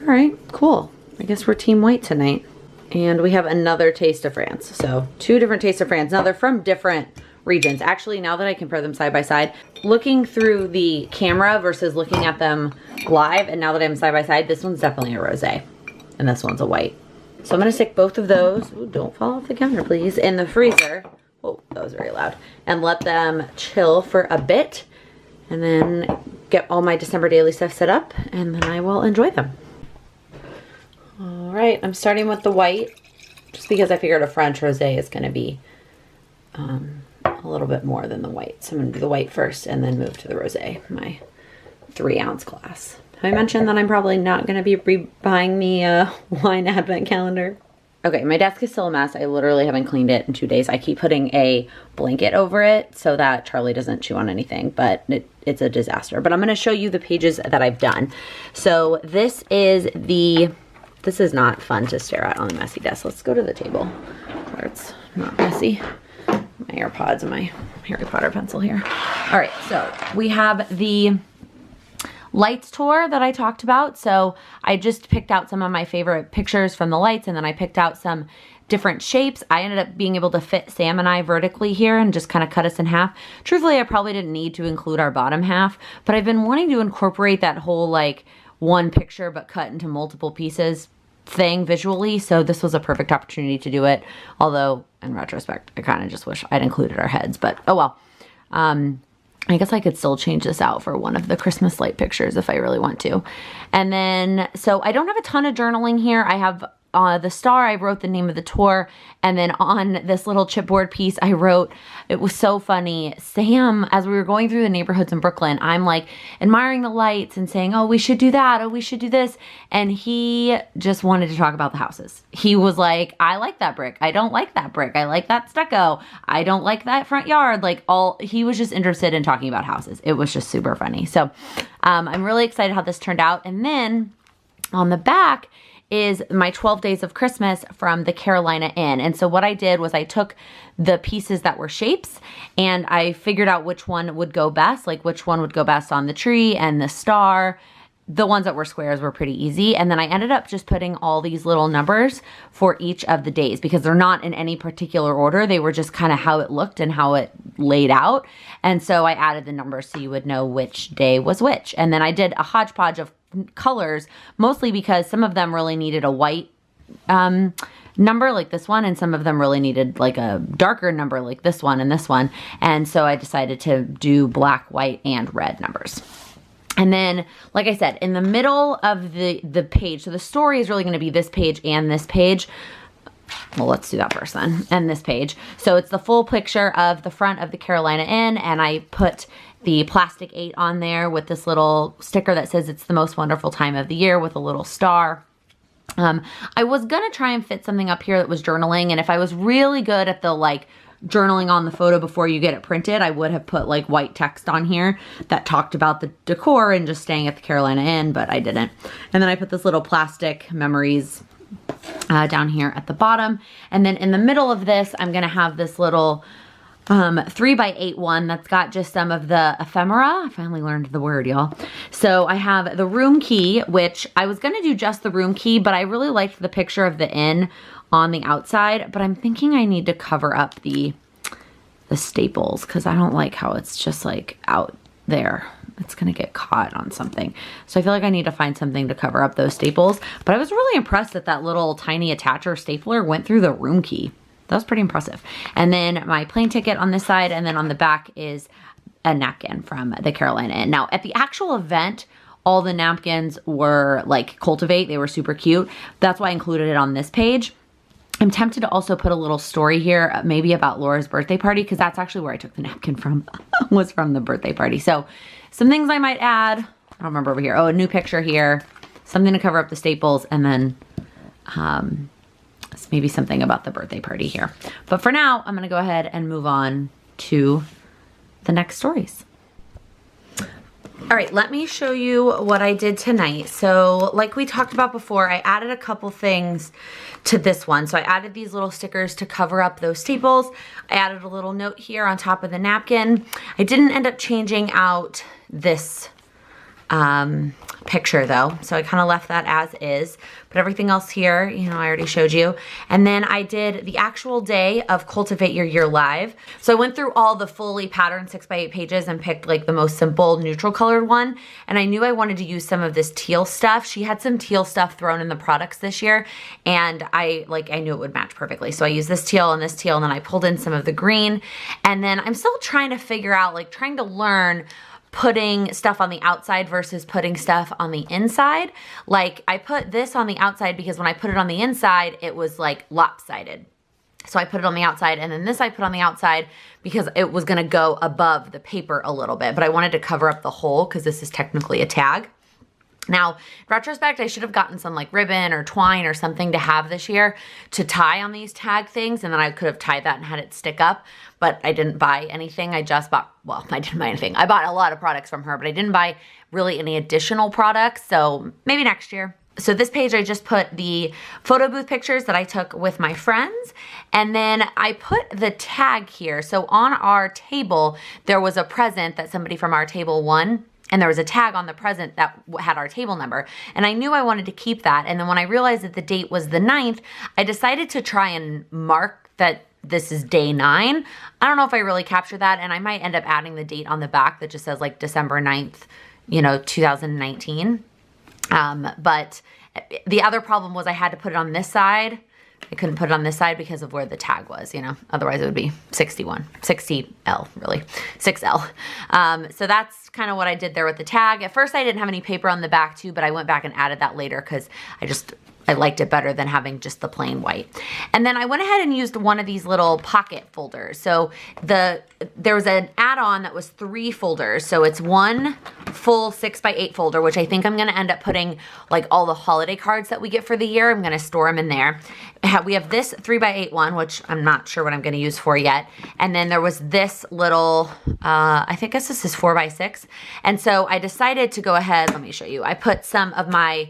All right, cool. I guess we're team white tonight. And we have another taste of France. So 2 different tastes of France. Now they're from different regions. Actually, now that I compare them side by side, looking through the camera versus looking at them live, and now that I'm side by side, this one's definitely a rosé and this one's a white. So I'm gonna stick both of those, ooh, don't fall off the counter please, in the freezer. Oh, that was very loud. And let them chill for a bit. And then get all my December daily stuff set up, and then I will enjoy them. All right, I'm starting with the white, just because I figured a French rosé is gonna be a little bit more than the white. So I'm gonna do the white first and then move to the rosé, my 3-ounce glass. Have I mentioned that I'm probably not gonna be buying me a wine advent calendar? Okay, my desk is still a mess. I literally haven't cleaned it in 2 days. I keep putting a blanket over it so that Charlie doesn't chew on anything, but it's a disaster. But I'm gonna show you the pages that I've done. So this is not fun to stare at on the messy desk. Let's go to the table where it's not messy. My AirPods and my Harry Potter pencil here. All right, so we have the lights tour that I talked about. So I just picked out some of my favorite pictures from the lights, and then I picked out some different shapes. I ended up being able to fit Sam and I vertically here and just kind of cut us in half. Truthfully, I probably didn't need to include our bottom half, but I've been wanting to incorporate that whole like one picture but cut into multiple pieces thing visually. So this was a perfect opportunity to do it. Although in retrospect, I kind of just wish I'd included our heads, but oh well. I guess I could still change this out for one of the Christmas light pictures if I really want to. And then, so I don't have a ton of journaling here. I have the star, I wrote the name of the tour, and then on this little chipboard piece I wrote, it was so funny, Sam, as we were going through the neighborhoods in Brooklyn, I'm like admiring the lights and saying, oh, we should do that, oh, we should do this, and he just wanted to talk about the houses. He was like, I like that brick, I don't like that brick, I like that stucco, I don't like that front yard, like he was just interested in talking about houses. It was just super funny. So I'm really excited how this turned out. And then on the back is my 12 days of Christmas from the Carolina Inn. And so what I did was I took the pieces that were shapes and I figured out which one would go best, like which one would go best on the tree and the star. The ones that were squares were pretty easy. And then I ended up just putting all these little numbers for each of the days because they're not in any particular order. They were just kind of how it looked and how it laid out. And so I added the numbers so you would know which day was which. And then I did a hodgepodge of colors, mostly because some of them really needed a white number like this one, and some of them really needed like a darker number like this one and this one. And so I decided to do black, white, and red numbers. And then, like I said, in the middle of the page, so the story is really going to be this page and this page. Well, let's do that first then, and this page. So it's the full picture of the front of the Carolina Inn, and I put the plastic 8 on there with this little sticker that says it's the most wonderful time of the year with a little star. I was gonna try and fit something up here that was journaling, and if I was really good at the like journaling on the photo before you get it printed, I would have put like white text on here that talked about the decor and just staying at the Carolina Inn, but I didn't. And then I put this little plastic memories down here at the bottom. And then in the middle of this, I'm gonna have this little 3x8 one that's got just some of the ephemera. I finally learned the word, y'all. So I have the room key, which I was gonna do just the room key, but I really liked the picture of the inn on the outside, but I'm thinking I need to cover up the staples because I don't like how it's just like out there. It's gonna get caught on something. So I feel like I need to find something to cover up those staples, but I was really impressed that that little tiny attacher stapler went through the room key. That was pretty impressive. And then my plane ticket on this side, and then on the back is a napkin from the Carolina Inn. Now, at the actual event, all the napkins were like Cultivate. They were super cute. That's why I included it on this page. I'm tempted to also put a little story here, maybe about Laura's birthday party, because that's actually where I took the napkin from, was from the birthday party. So some things I might add. I don't remember over here. Oh, a new picture here. Something to cover up the staples, and then maybe something about the birthday party here. But for now, I'm gonna go ahead and move on to the next stories. All right, let me show you what I did tonight. So like we talked about before, I added a couple things to this one. So I added these little stickers to cover up those staples. I added a little note here on top of the napkin. I didn't end up changing out this picture though, so I kind of left that as is, but everything else here, you know, I already showed you. And then I did the actual day of Cultivate Your Year Live. So I went through all the fully patterned 6x8 pages and picked like the most simple neutral colored one, and I knew I wanted to use some of this teal stuff. She had some teal stuff thrown in the products this year, and I knew it would match perfectly. So I used this teal, and then I pulled in some of the green, and then I'm still trying to figure out, like trying to learn putting stuff on the outside versus putting stuff on the inside. Like I put this on the outside because when I put it on the inside, it was like lopsided. So I put it on the outside, and then this I put on the outside because it was gonna go above the paper a little bit, but I wanted to cover up the hole because this is technically a tag. Now, in retrospect, I should have gotten some like ribbon or twine or something to have this year to tie on these tag things, and then I could have tied that and had it stick up, but I didn't buy anything. I just bought, well, I didn't buy anything. I bought a lot of products from her, but I didn't buy really any additional products, so maybe next year. So this page, I just put the photo booth pictures that I took with my friends, and then I put the tag here. So on our table, there was a present that somebody from our table won, and there was a tag on the present that had our table number. And I knew I wanted to keep that. And then when I realized that the date was the 9th, I decided to try and mark that this is day 9. I don't know if I really captured that, and I might end up adding the date on the back that just says like December 9th, you know, 2019. But the other problem was I had to put it on this side I couldn't put it on this side because of where the tag was, you know, otherwise it would be 60L, really, 6L. So that's kind of what I did there with the tag. At first I didn't have any paper on the back too, but I went back and added that later because I liked it better than having just the plain white. And then I went ahead and used one of these little pocket folders. So there was an add-on that was 3 folders. So it's one full 6x8 folder, which I think I'm gonna end up putting like all the holiday cards that we get for the year. I'm gonna store them in there. We have this 3x8 one, which I'm not sure what I'm gonna use for yet. And then there was this little, I think this is 4x6. And so I decided to go ahead, let me show you. I put some of my,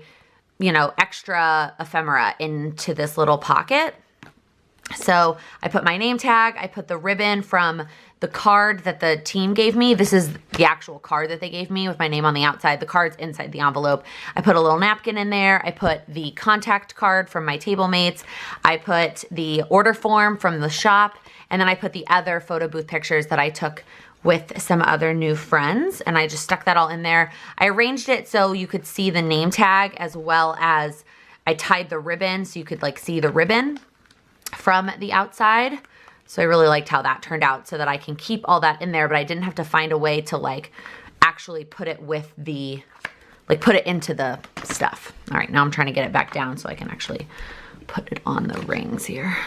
you know, extra ephemera into this little pocket. So I put my name tag, I put the ribbon from the card that the team gave me. This is the actual card that they gave me with my name on the outside. The card's inside the envelope. I put a little napkin in there. I put the contact card from my table mates. I put the order form from the shop. And then I put the other photo booth pictures that I took with some other new friends, and I just stuck that all in there. I arranged it so you could see the name tag, as well as I tied the ribbon so you could like see the ribbon from the outside. So I really liked how that turned out, so that I can keep all that in there, but I didn't have to find a way to like actually put it with the, like put it into the stuff. All right, now I'm trying to get it back down so I can actually put it on the rings here.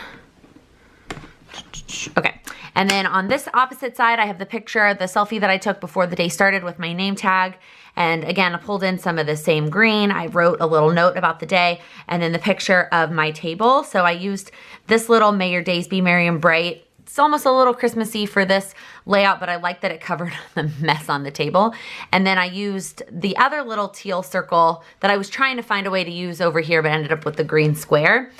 Okay, and then on this opposite side, I have the picture, the selfie that I took before the day started with my name tag. And again, I pulled in some of the same green. I wrote a little note about the day, and then the picture of my table. So I used this little May Your Days Be Merry and Bright. It's almost a little Christmassy for this layout, but I like that it covered the mess on the table. And then I used the other little teal circle that I was trying to find a way to use over here, but ended up with the green square.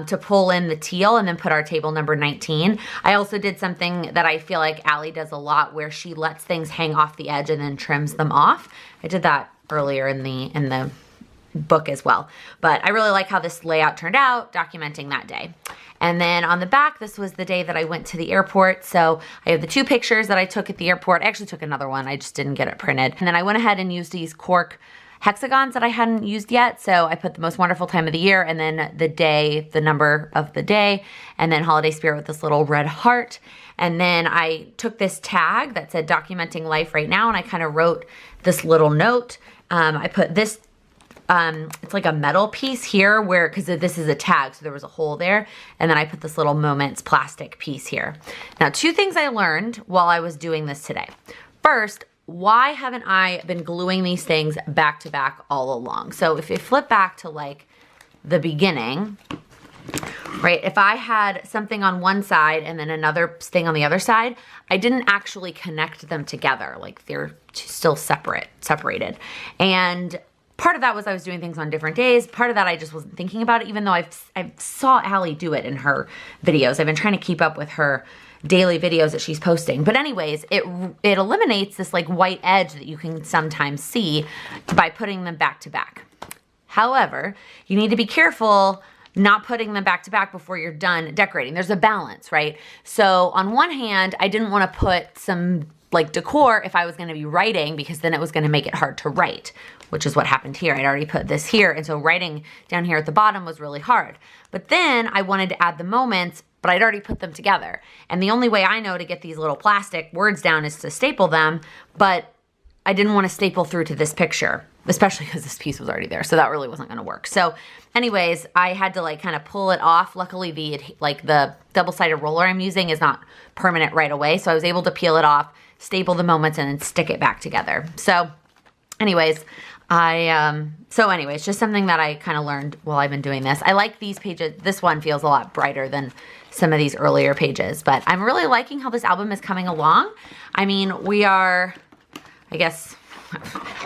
To pull in the teal and then put our table number 19. I also did something that I feel like Allie does a lot, where she lets things hang off the edge and then trims them off. I did that earlier in the book as well. But I really like how this layout turned out, documenting that day. And then on the back, this was the day that I went to the airport. So I have the 2 pictures that I took at the airport. I actually took another one, I just didn't get it printed. And then I went ahead and used these cork hexagons that I hadn't used yet. So I put the most wonderful time of the year, and then the day, the number of the day, and then holiday spirit with this little red heart. And then I took this tag that said documenting life right now, and I kind of wrote this little note. I put this, it's like a metal piece here where, because this is a tag, so there was a hole there. And then I put this little Moments plastic piece here. Now, 2 things I learned while I was doing this today. First, why haven't I been gluing these things back to back all along? So if you flip back to like the beginning, right? If I had something on one side and then another thing on the other side, I didn't actually connect them together. Like they're still separated. And part of that was I was doing things on different days. Part of that I just wasn't thinking about it, even though I saw Allie do it in her videos. I've been trying to keep up with her daily videos that she's posting. But anyways, it eliminates this like white edge that you can sometimes see by putting them back to back. However, you need to be careful not putting them back to back before you're done decorating. There's a balance, right? So on one hand, I didn't want to put some like decor if I was going to be writing, because then it was going to make it hard to write, which is what happened here. I'd already put this here, and so writing down here at the bottom was really hard. But then I wanted to add the moments, but I'd already put them together. And the only way I know to get these little plastic words down is to staple them, but I didn't want to staple through to this picture, especially because this piece was already there, so that really wasn't going to work. So anyways, I had to like kind of pull it off. Luckily, the double-sided roller I'm using is not permanent right away, so I was able to peel it off, staple the moments, and then stick it back together. So anyways, just something that I kind of learned while I've been doing this. I like these pages. This one feels a lot brighter than some of these earlier pages, but I'm really liking how this album is coming along. I mean, we are, I guess,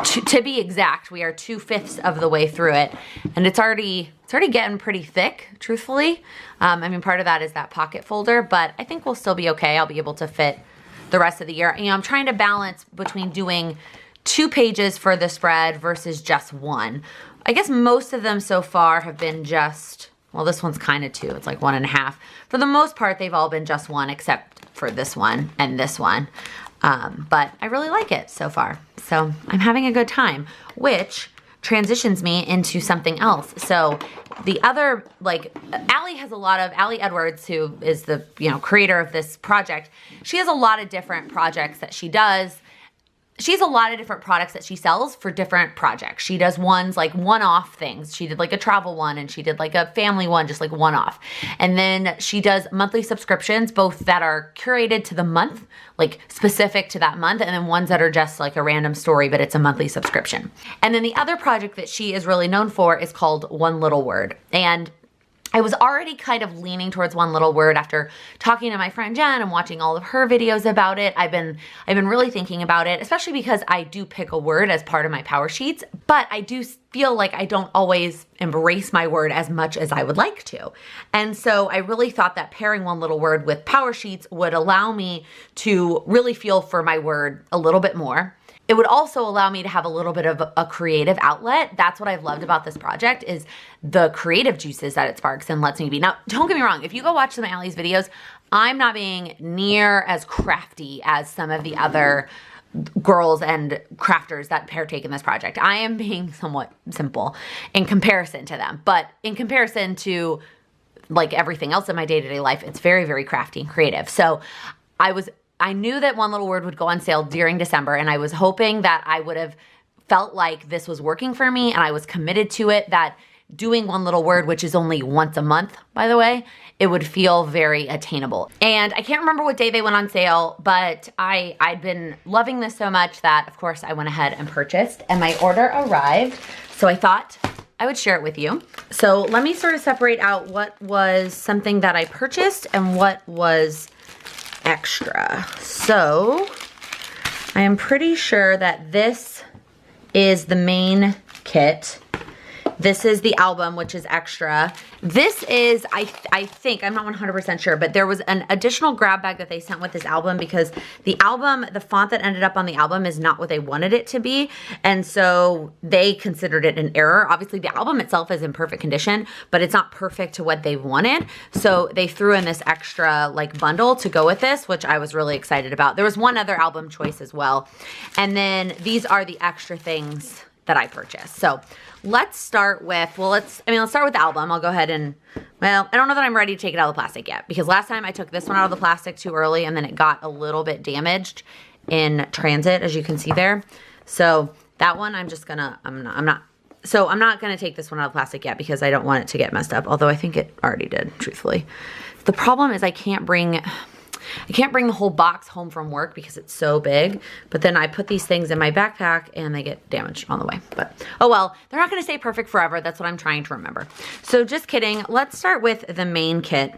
to be exact, we are 2/5 of the way through it, and it's already getting pretty thick, truthfully. I mean, part of that is that pocket folder, but I think we'll still be okay. I'll be able to fit the rest of the year. You know, I'm trying to balance between doing 2 pages for the spread versus just 1. I guess most of them so far have been just, well, this one's kind of 2. It's like 1.5. For the most part, they've all been just 1, except for this one and this one. But I really like it so far. So I'm having a good time, which transitions me into something else. So the other, like, Allie Edwards, who is the, you know, creator of this project, she has a lot of different projects that she does. She has a lot of different products that she sells for different projects. She does ones like one-off things. She did like a travel one, and she did like a family one, just like one-off. And then she does monthly subscriptions, both that are curated to the month, like specific to that month, and then ones that are just like a random story, but it's a monthly subscription. And then the other project that she is really known for is called One Little Word. And I was already kind of leaning towards One Little Word after talking to my friend Jen and watching all of her videos about it. I've been really thinking about it, especially because I do pick a word as part of my power sheets, but I do feel like I don't always embrace my word as much as I would like to. And so I really thought that pairing One Little Word with power sheets would allow me to really feel for my word a little bit more. It would also allow me to have a little bit of a creative outlet. That's what I've loved about this project, is the creative juices that it sparks and lets me be. Now, don't get me wrong. If you go watch some of Allie's videos, I'm not being near as crafty as some of the other girls and crafters that partake in this project. I am being somewhat simple in comparison to them. But in comparison to like everything else in my day-to-day life, it's very, very crafty and creative. So I knew that One Little Word would go on sale during December, and I was hoping that I would have felt like this was working for me and I was committed to it, that doing One Little Word, which is only once a month, by the way, it would feel very attainable. And I can't remember what day they went on sale, but I'd been loving this so much that, of course, I went ahead and purchased, and my order arrived. So I thought I would share it with you. So let me sort of separate out what was something that I purchased and what was extra. So I am pretty sure that this is the main kit. This is the album, which is extra. This is, I think, I'm not 100% sure, but there was an additional grab bag that they sent with this album, because the album, the font that ended up on the album is not what they wanted it to be. And so they considered it an error. Obviously, the album itself is in perfect condition, but it's not perfect to what they wanted. So they threw in this extra like bundle to go with this, which I was really excited about. There was one other album choice as well. And then these are the extra things that I purchased. So let's start with, let's start with the album. I'll go ahead and, I don't know that I'm ready to take it out of the plastic yet, because last time I took this one out of the plastic too early, and then it got a little bit damaged in transit, as you can see there. So that one, I'm not gonna take this one out of the plastic yet, because I don't want it to get messed up, although I think it already did, truthfully. The problem is I can't bring the whole box home from work because it's so big, but then I put these things in my backpack and they get damaged on the way. But oh well, they're not gonna stay perfect forever. That's what I'm trying to remember. So just kidding. Let's start with the main kit.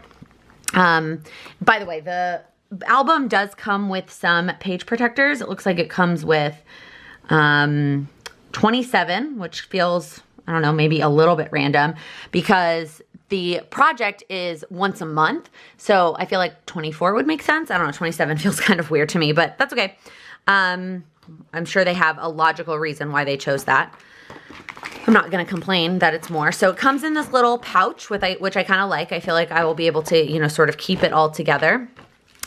By the way, the album does come with some page protectors. It looks like it comes with 27, which feels, I don't know, maybe a little bit random, because the project is once a month, so I feel like 24 would make sense. I don't know, 27 feels kind of weird to me, but that's okay. I'm sure they have a logical reason why they chose that. I'm not gonna complain that it's more. So it comes in this little pouch, which I kind of like. I feel like I will be able to, you know, sort of keep it all together.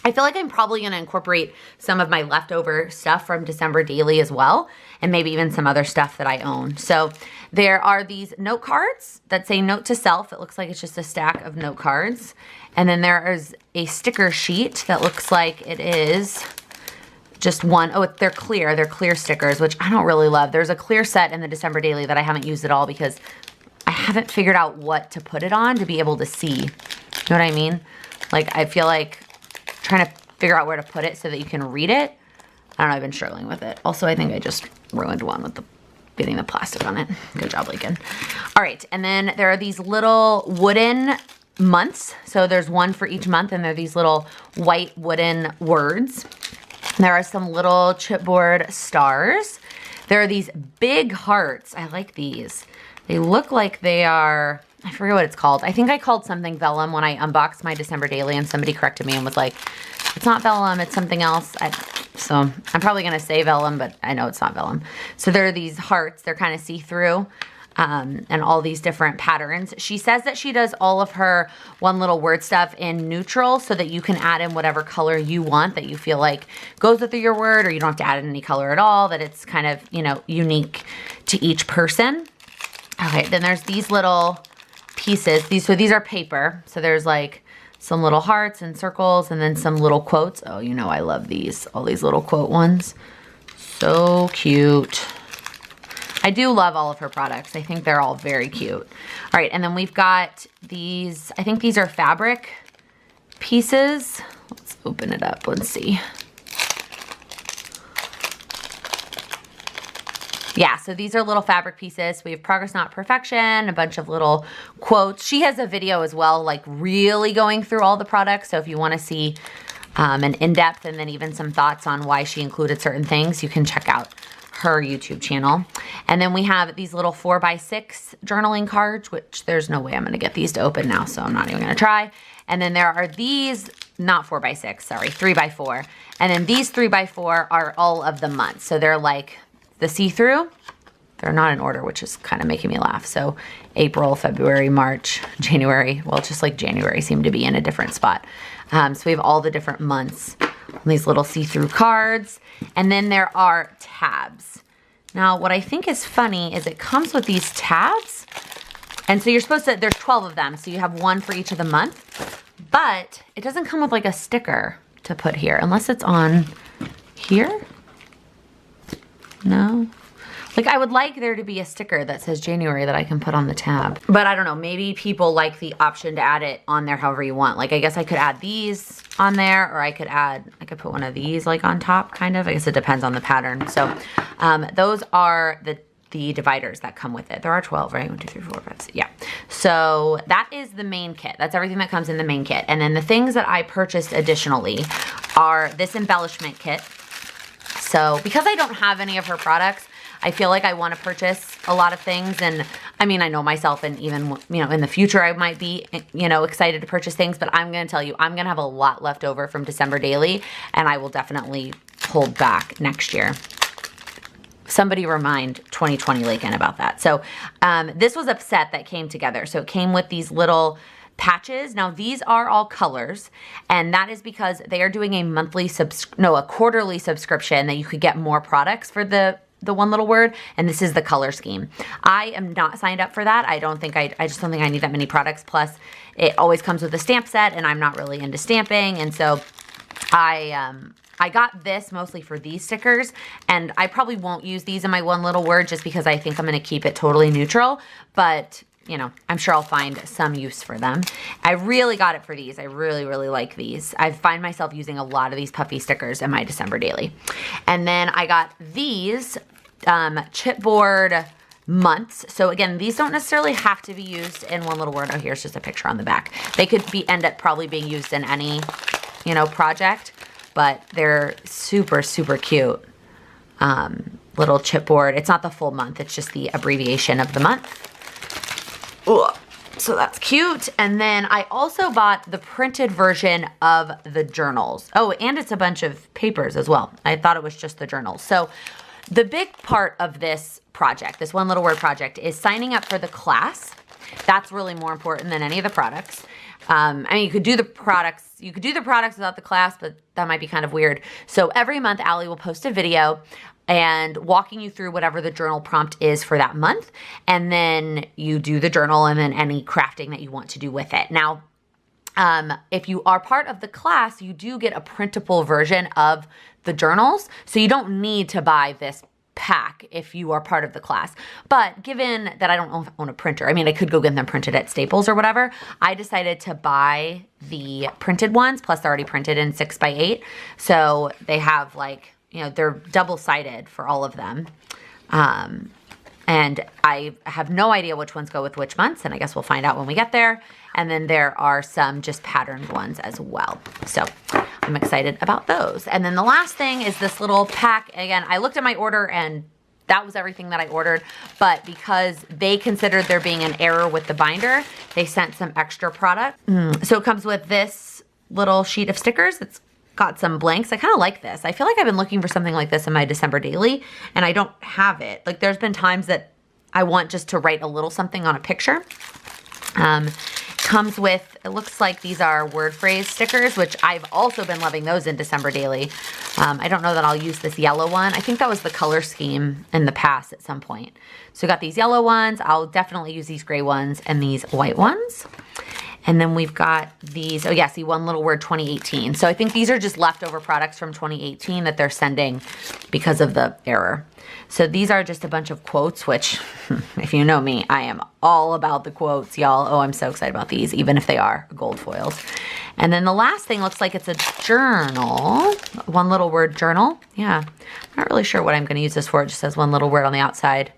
I feel like I'm probably going to incorporate some of my leftover stuff from December Daily as well, and maybe even some other stuff that I own. So there are these note cards that say note to self. It looks like it's just a stack of note cards. And then there is a sticker sheet that looks like it is just one. Oh, they're clear stickers, which I don't really love. There's a clear set in the December Daily that I haven't used at all because I haven't figured out what to put it on to be able to see. You know what I mean? Like, I feel like trying to figure out where to put it so that you can read it. I don't know, I've been struggling with it. Also, I think I just ruined one with getting the plastic on it. Good job, Laken. All right, and then there are these little wooden months. So there's one for each month, and there are these little white wooden words. There are some little chipboard stars. There are these big hearts. I like these. They look like they are, I forget what it's called. I think I called something vellum when I unboxed my December Daily, and somebody corrected me and was like, it's not vellum, it's something else. So I'm probably gonna say vellum, but I know it's not vellum. So there are these hearts, they're kind of see-through, and all these different patterns. She says that she does all of her One Little Word stuff in neutral so that you can add in whatever color you want that you feel like goes with your word, or you don't have to add in any color at all, that it's kind of, you know, unique to each person. Okay, then there's these little pieces. These are paper. So there's like some little hearts and circles and then some little quotes. Oh, you know I love these. All these little quote ones. So cute. I do love all of her products. I think they're all very cute. All right, and then we've got these, I think these are fabric pieces. Let's open it up, let's see. Yeah, so these are little fabric pieces. We have Progress Not Perfection, a bunch of little quotes. She has a video as well, like really going through all the products. So if you wanna see an in-depth and then even some thoughts on why she included certain things, you can check out her YouTube channel. And then we have these little 4x6 journaling cards, which there's no way I'm gonna get these to open now, so I'm not even gonna try. And then there are these, not 4x6, sorry, 3x4. And then these 3x4 are all of the months. So they're like the see-through. They're not in order, which is kind of making me laugh. So April, February, March, January. Well, just like January seemed to be in a different spot. So we have all the different months on these little see-through cards. And then there are tabs. Now, what I think is funny is it comes with these tabs. And so you're supposed to, there's 12 of them. So you have one for each of the month. But it doesn't come with like a sticker to put here, unless it's on here. No. Like I would like there to be a sticker that says January that I can put on the tab. But I don't know, maybe people like the option to add it on there however you want. Like I guess I could add these on there, or I could put one of these like on top kind of. I guess it depends on the pattern. So those are the dividers that come with it. There are 12, right? 1, 2, 3, 4, 5, 6. Yeah. So that is the main kit. That's everything that comes in the main kit. And then the things that I purchased additionally are this embellishment kit. So because I don't have any of her products, I feel like I want to purchase a lot of things. And I mean, I know myself, and even, you know, in the future, I might be, you know, excited to purchase things, but I'm going to tell you, I'm going to have a lot left over from December Daily, and I will definitely hold back next year. Somebody remind 2020Laken about that. So this was a set that came together. So it came with these little patches. Now these are all colors, and that is because they are doing a quarterly subscription that you could get more products for the one little word, and this is the color scheme. I am not signed up for that. I just don't think I need that many products. Plus, it always comes with a stamp set, and I'm not really into stamping, and so I got this mostly for these stickers, and I probably won't use these in my one little word just because I think I'm gonna keep it totally neutral, but you know, I'm sure I'll find some use for them. I really got it for these. I really, really like these. I find myself using a lot of these puffy stickers in my December Daily. And then I got these chipboard months. So again, these don't necessarily have to be used in one little word. Oh, here's just a picture on the back. They could end up probably being used in any, you know, project, but they're super, super cute. Little chipboard. It's not the full month. It's just the abbreviation of the month. Ooh, so that's cute. And then I also bought the printed version of the journals. Oh, and it's a bunch of papers as well. I thought it was just the journals. So the big part of this project, this one little word project, is signing up for the class. That's really more important than any of the products. I mean, you could do the products without the class, but that might be kind of weird. So every month, Allie will post a video and walking you through whatever the journal prompt is for that month. And then you do the journal and then any crafting that you want to do with it. Now, if you are part of the class, you do get a printable version of the journals. So you don't need to buy this pack if you are part of the class. But given that I don't own a printer, I mean, I could go get them printed at Staples or whatever, I decided to buy the printed ones, plus they're already printed in 6x8. So they have like, you know, they're double-sided for all of them. And I have no idea which ones go with which months, and I guess we'll find out when we get there. And then there are some just patterned ones as well. So I'm excited about those. And then the last thing is this little pack. Again, I looked at my order and that was everything that I ordered, but because they considered there being an error with the binder, they sent some extra product. So it comes with this little sheet of stickers. It's got some blanks. I kind of like this. I feel like I've been looking for something like this in my December Daily, and I don't have it. Like there's been times that I want just to write a little something on a picture. Comes with, it looks like these are word phrase stickers, which I've also been loving those in December Daily. I don't know that I'll use this yellow one. I think that was the color scheme in the past at some point. So we got these yellow ones. I'll definitely use these gray ones and these white ones. And then we've got these, oh yeah, see, One Little Word 2018. So I think these are just leftover products from 2018 that they're sending because of the error. So these are just a bunch of quotes, which if you know me, I am all about the quotes, y'all. Oh, I'm so excited about these, even if they are gold foils. And then the last thing looks like it's a journal, One Little Word journal. Yeah, I'm not really sure what I'm gonna use this for. It just says One Little Word on the outside.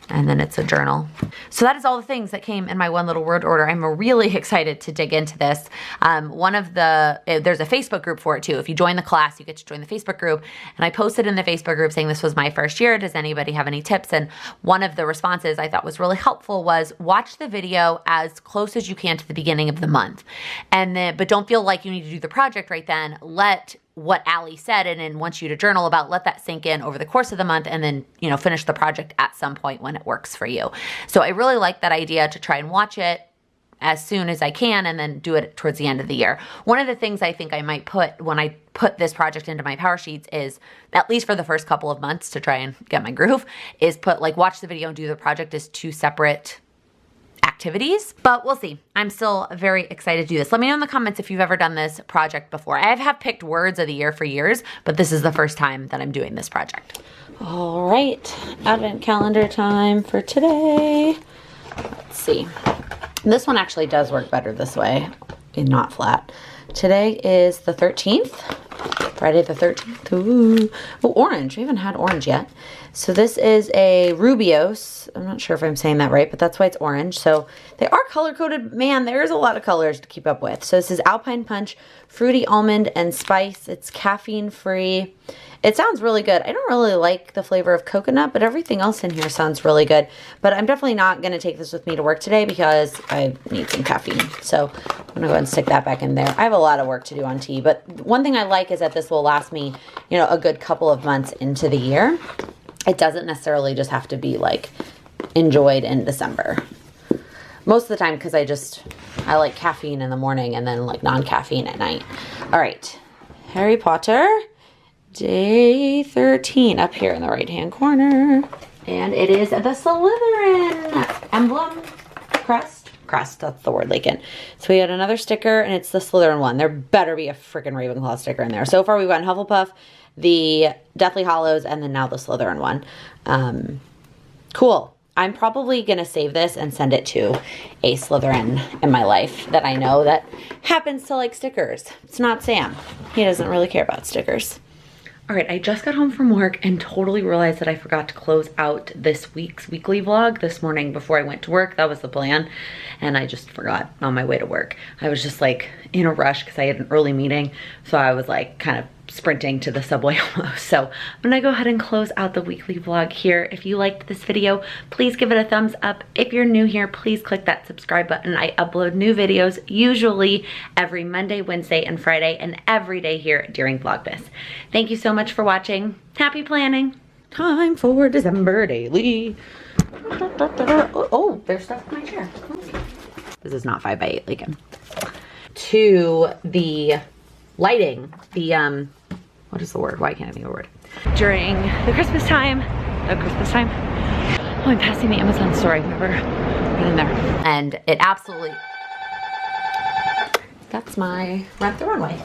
And then it's a journal. So that is all the things that came in my One Little Word order. I'm really excited to dig into this. There's a Facebook group for it too. If you join the class, you get to join the Facebook group. And I posted in the Facebook group saying this was my first year. Does anybody have any tips? And one of the responses I thought was really helpful was watch the video as close as you can to the beginning of the month. But don't feel like you need to do the project right then. Let what Allie said and then wants you to journal about, let that sink in over the course of the month and then, you know, finish the project at some point when it works for you. So I really like that idea to try and watch it as soon as I can and then do it towards the end of the year. One of the things I think I might put when I put this project into my power sheets is, at least for the first couple of months to try and get my groove, is put like watch the video and do the project as 2 separate activities, but we'll see. I'm still very excited to do this. Let me know in the comments if you've ever done this project before. I have picked words of the year for years, but this is the first time that I'm doing this project. All right, advent calendar time for today. Let's see. This one actually does work better this way and not flat. Today is the 13th, Friday the 13th. Ooh. Oh, orange. We haven't had orange yet. So this is a Rubios. I'm not sure if I'm saying that right, but that's why it's orange. So they are color-coded. Man, there's a lot of colors to keep up with. So this is Alpine Punch, Fruity Almond and Spice. It's caffeine-free. It sounds really good. I don't really like the flavor of coconut, but everything else in here sounds really good. But I'm definitely not going to take this with me to work today because I need some caffeine. So I'm going to go ahead and stick that back in there. I have a lot of work to do on tea, but one thing I like is that this will last me, you know, a good couple of months into the year. It doesn't necessarily just have to be like enjoyed in December. Most of the time because I like caffeine in the morning and then like non-caffeine at night. All right, Harry Potter. Day 13 up here in the right-hand corner. And it is the Slytherin emblem crest. Crest, that's the word, Laken. So we had another sticker, and it's the Slytherin one. There better be a freaking Ravenclaw sticker in there. So far we've gotten Hufflepuff, the Deathly Hallows, and then now the Slytherin one. Cool. I'm probably going to save this and send it to a Slytherin in my life that I know that happens to like stickers. It's not Sam. He doesn't really care about stickers. All right, I just got home from work and totally realized that I forgot to close out this week's weekly vlog this morning before I went to work. That was the plan, and I just forgot on my way to work. I was just like in a rush because I had an early meeting, so I was like kind of sprinting to the subway almost. So I'm gonna go ahead and close out the weekly vlog here. If you liked this video, please give it a thumbs up. If you're new here, please click that subscribe button. I upload new videos usually every Monday, Wednesday, and Friday, and every day here during Vlogmas. Thank you so much for watching. Happy planning. Time for December daily. Oh, there's stuff in my chair. This is not 5x8, Laken. To the lighting, the what is the word? Why can't I think of a word? During the Christmas time, oh, I'm passing the Amazon store. I've never been in there. And it absolutely, that's my Rent the Runway.